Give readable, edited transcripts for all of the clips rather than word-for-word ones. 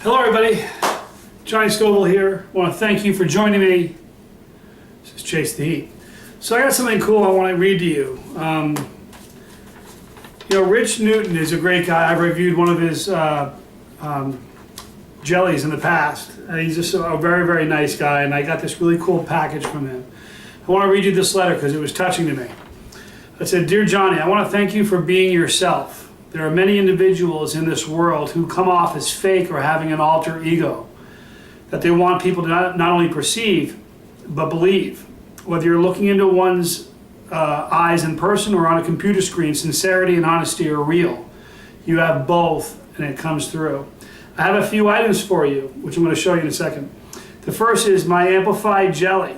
Hello everybody, Johnny Scoville here. I want to thank you for joining me. This is Chasetheheat. So I got something cool I want to read to you. Rich Newton is a great guy. I've reviewed one of his jellies in the past. He's just a very, very nice guy, and I got this really cool package from him. I want to read you this letter because it was touching to me. It said, "Dear Johnny, I want to thank you for being yourself. There are many individuals in this world who come off as fake or having an alter ego that they want people to not only perceive, but believe. Whether you're looking into one's eyes in person or on a computer screen, sincerity and honesty are real. You have both, and it comes through. I have a few items for you, which I'm going to show you in a second. The first is my amplified jelly.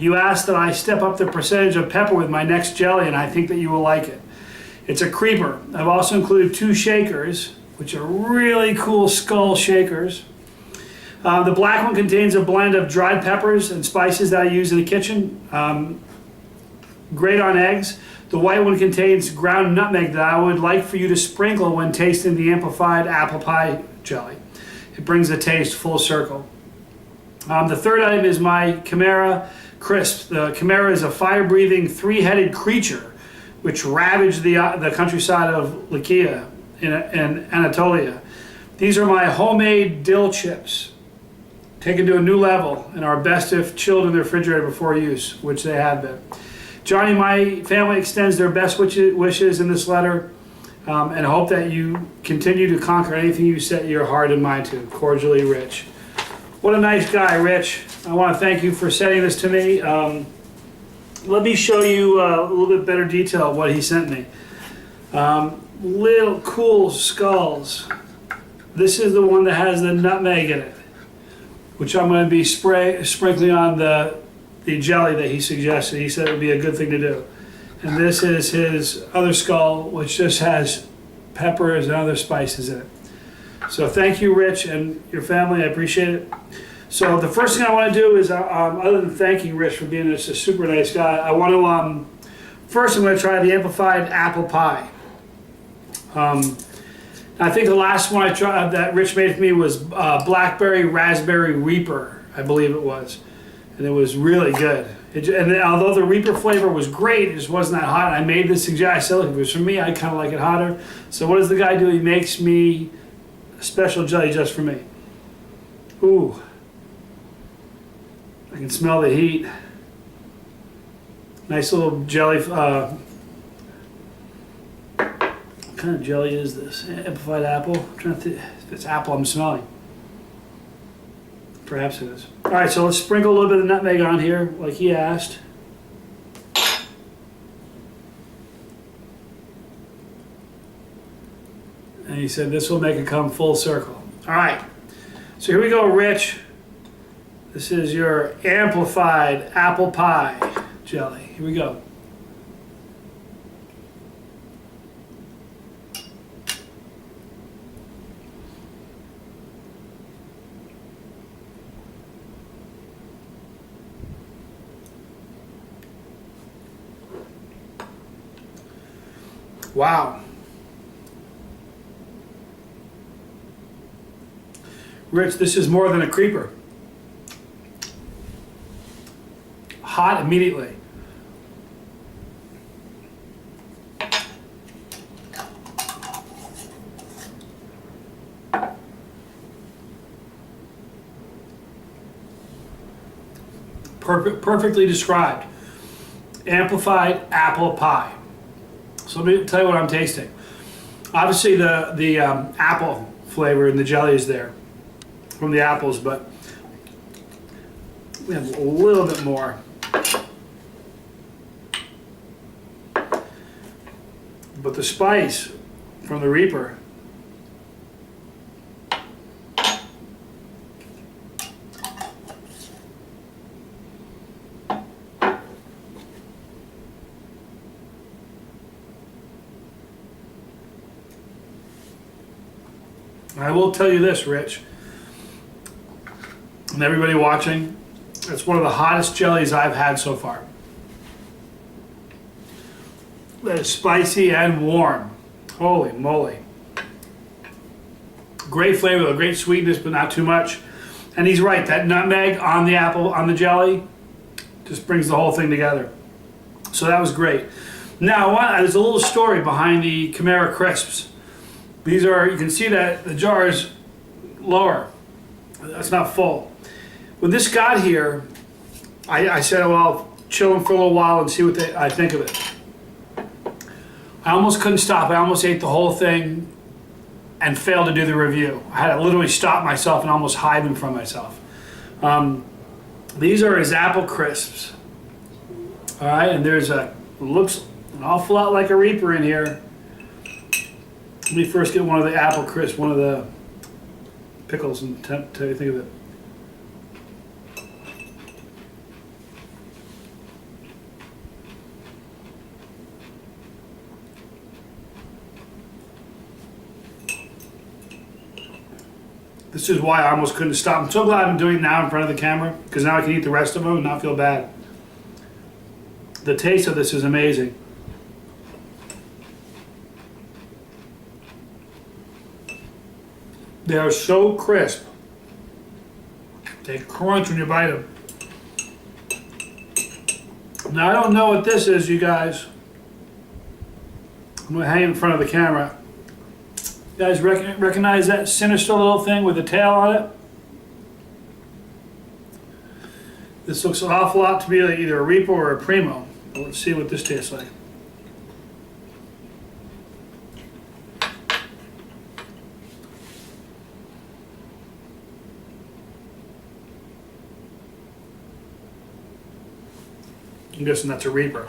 You asked that I step up the percentage of pepper with my next jelly, and I think that you will like it. It's a creeper. I've also included 2 shakers, which are really cool skull shakers. The black one contains a blend of dried peppers and spices that I use in the kitchen. Great on eggs. The white one contains ground nutmeg that I would like for you to sprinkle when tasting the amplified apple pie jelly. It brings the taste full circle. The third item is my Khimaira Krisps. The Khimaira is a fire-breathing, 3-headed creature which ravaged the countryside of Lycia in Anatolia. These are my homemade dill chips, taken to a new level, and are best if chilled in the refrigerator before use, which they have been. Johnny, my family extends their best wishes in this letter, and hope that you continue to conquer anything you set your heart and mind to. Cordially, Rich." What a nice guy, Rich. I want to thank you for sending this to me. Let me show you a little bit better detail of what he sent me. Little cool skulls. This is the one that has the nutmeg in it, which I'm going to be sprinkling on the jelly that he suggested. He said it would be a good thing to do. And this is his other skull, which just has peppers and other spices in it. So thank you, Rich, and your family. I appreciate it. So the first thing I want to do is, other than thanking Rich for being just a super nice guy, I want to, first I'm going to try the amplified apple pie. I think the last one I tried that Rich made for me was blackberry raspberry reaper, I believe it was. And it was really good. And although the reaper flavor was great, it just wasn't that hot. I made this suggestion. I said, look, if it was for me, I kind of like it hotter. So what does the guy do? He makes me a special jelly just for me. Ooh. I can smell the heat. Nice little jelly. What kind of jelly is this? Amplified apple? I'm trying to think if it's apple I'm smelling. Perhaps it is. All right, so let's sprinkle a little bit of nutmeg on here, like he asked. And he said this will make it come full circle. All right, so here we go, Rich. This is your amplified apple pie jelly. Here we go. Wow. Rich, this is more than a creeper. Hot immediately. Perfectly described. Amplified apple pie. So let me tell you what I'm tasting. Obviously the apple flavor in the jelly is there from the apples, but we have a little bit more. But the spice from the reaper, I will tell you this, Rich, and everybody watching, it's one of the hottest jellies I've had so far. That is spicy and warm. Holy moly. Great flavor, a great sweetness, but not too much. And he's right, that nutmeg on the apple, on the jelly, just brings the whole thing together. So that was great. Now, there's a little story behind the Khimaira Krisps. These are, you can see that the jar is lower. That's not full. When this got here, I said, well, I'll chill them for a little while and see what I think of it. I almost couldn't stop. I almost ate the whole thing and failed to do the review. I had to literally stop myself and almost hide them from myself. These are his apple crisps. All right, and there's looks an awful lot like a Reaper in here. Let me first get one of the apple crisps, one of the pickles, and tell you think of it. This is why I almost couldn't stop. I'm so glad I'm doing it now in front of the camera, because now I can eat the rest of them and not feel bad. The taste of this is amazing. They are so crisp. They crunch when you bite them. Now I don't know what this is, you guys. I'm gonna hang it in front of the camera. You guys recognize that sinister little thing with the tail on it? This looks an awful lot to be like either a Reaper or a Primo. Let's see what this tastes like. I'm guessing that's a Reaper.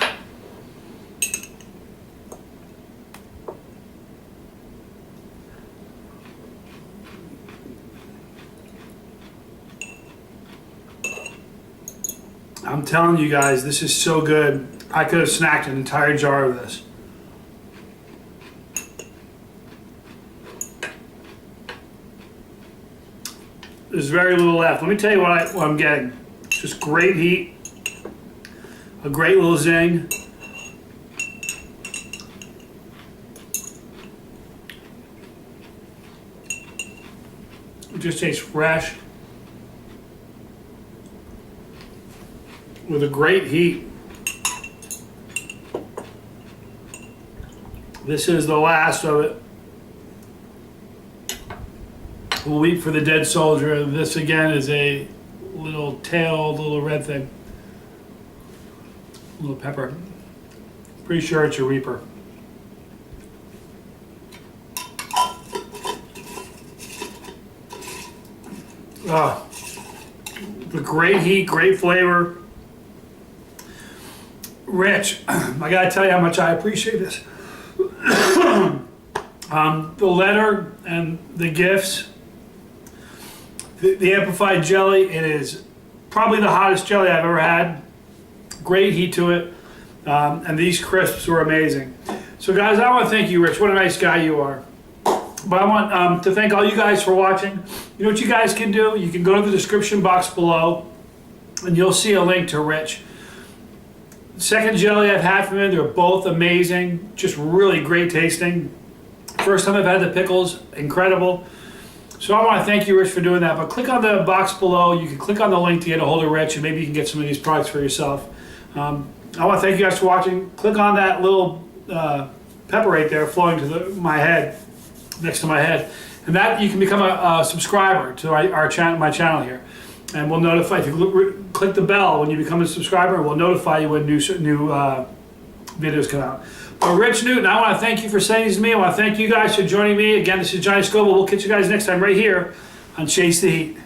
I'm telling you guys, this is so good. I could have snacked an entire jar of this. There's very little left. Let me tell you what I'm getting. Just great heat, a great little zing. It just tastes fresh with a great heat. This is the last of it. We'll weep for the dead soldier. This again is a little tailed, little red thing. A little pepper. Pretty sure it's a Reaper. The great heat, great flavor. Rich, I gotta tell you how much I appreciate this. The letter and the gifts, the amplified jelly, it is probably the hottest jelly I've ever had. Great heat to it, and these crisps were amazing. So guys, I want to thank you, Rich. What a nice guy you are. But I want to thank all you guys for watching. You know what you guys can do? You can go to the description box below, and you'll see a link to Rich. Second jelly I've had from him, they're both amazing, just really great tasting. First time I've had the pickles, incredible. So I want to thank you, Rich, for doing that. But click on the box below. You can click on the link to get a hold of Rich, and maybe you can get some of these products for yourself. I want to thank you guys for watching. Click on that little pepper right there flowing to my head, next to my head. And that you can become a subscriber to my channel here. And we'll notify, if you click the bell when you become a subscriber, we'll notify you when new videos come out. But Rich Newton, I want to thank you for saying these to me. I want to thank you guys for joining me. Again, this is Johnny Scoville. We'll catch you guys next time right here on Chase the Heat.